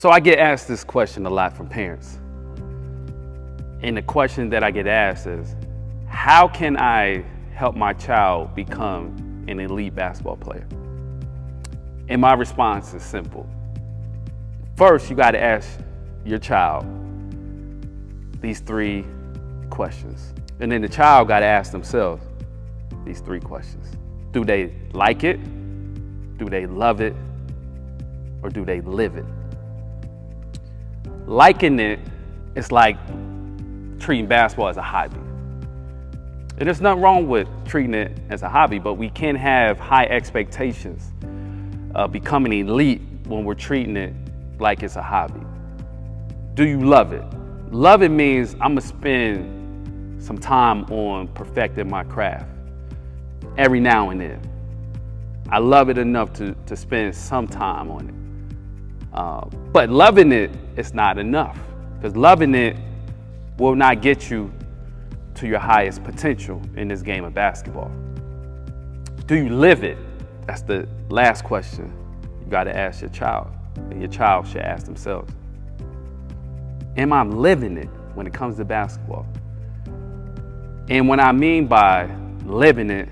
So I get asked this question a lot from parents. And the question that I get asked is, how can I help my child become an elite basketball player? And my response is simple. First, you got to ask your child these 3 questions. And then the child got to ask themselves these 3 questions. Do they like it? Do they love it? Or do they live it? Liking it is like treating basketball as a hobby. And there's nothing wrong with treating it as a hobby, but we can't have high expectations of becoming elite when we're treating it like it's a hobby. Do you love it? Love it means I'm gonna spend some time on perfecting my craft every now and then. I love it enough to spend some time on it. But loving it is not enough, because loving it will not get you to your highest potential in this game of basketball. Do you live it? That's the last question you got to ask your child, and your child should ask themselves. Am I living it when it comes to basketball? And what I mean by living it,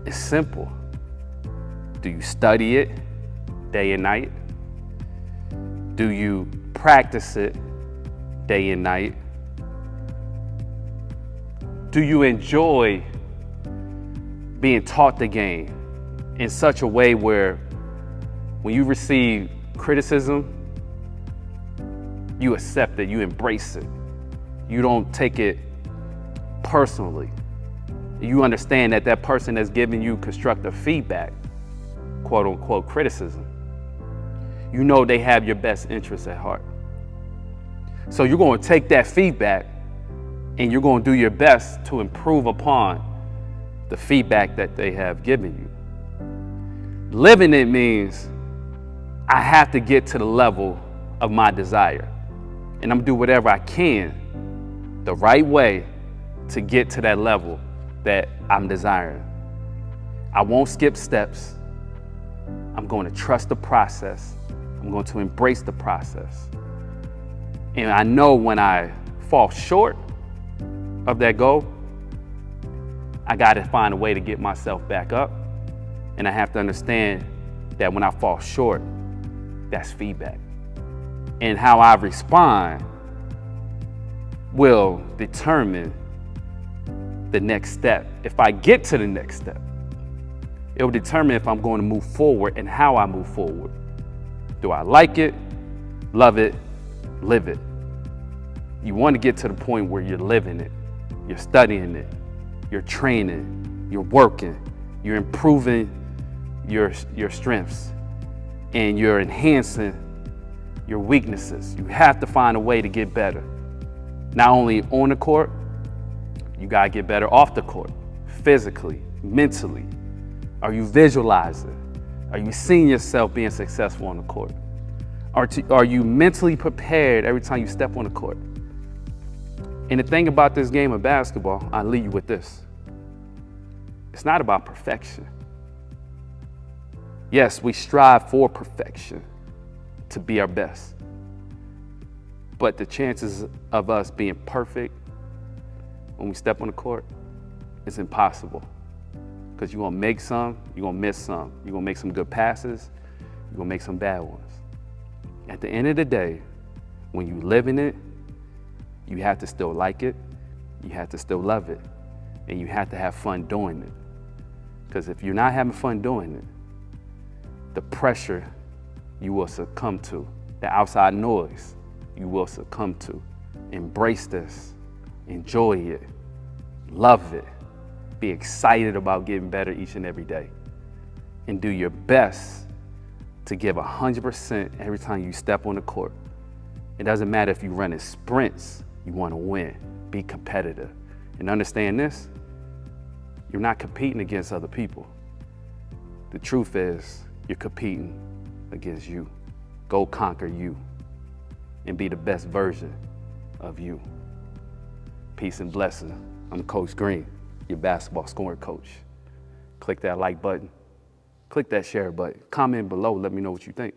it's simple. Do you study it day and night? Do you practice it day and night? Do you enjoy being taught the game in such a way where when you receive criticism, you accept it, you embrace it. You don't take it personally. You understand that that person that's giving you constructive feedback, quote unquote criticism, you know they have your best interests at heart. So you're going to take that feedback and you're going to do your best to improve upon the feedback that they have given you. Living it means I have to get to the level of my desire, and I'm gonna do whatever I can the right way to get to that level that I'm desiring. I won't skip steps. I'm going to trust the process. I'm going to embrace the process. And I know when I fall short of that goal, I got to find a way to get myself back up. And I have to understand that when I fall short, that's feedback. And how I respond will determine the next step. If I get to the next step, it will determine if I'm going to move forward and how I move forward. Do I like it, love it, live it? You want to get to the point where you're living it, you're studying it, you're training, you're working, you're improving your strengths, and you're enhancing your weaknesses. You have to find a way to get better. Not only on the court, you gotta get better off the court, physically, mentally. Are you visualizing? Are you seeing yourself being successful on the court? Are you mentally prepared every time you step on the court? And the thing about this game of basketball, I'll leave you with this. It's not about perfection. Yes, we strive for perfection to be our best. But the chances of us being perfect when we step on the court is impossible. Because you're gonna make some, you're gonna miss some. You're gonna make some good passes, you're gonna make some bad ones. At the end of the day, when you live in it, you have to still like it, you have to still love it, and you have to have fun doing it. Because if you're not having fun doing it, the pressure you will succumb to, the outside noise you will succumb to. Embrace this, enjoy it, love it. Be excited about getting better each and every day, and do your best to give 100% every time you step on the court. It doesn't matter if you're running sprints, you want to win. Be competitive. And understand this, you're not competing against other people. The truth is, you're competing against you. Go conquer you and be the best version of you. Peace and blessing. I'm Coach Green, your basketball scoring coach. Click that like button, click that share button, comment below, let me know what you think.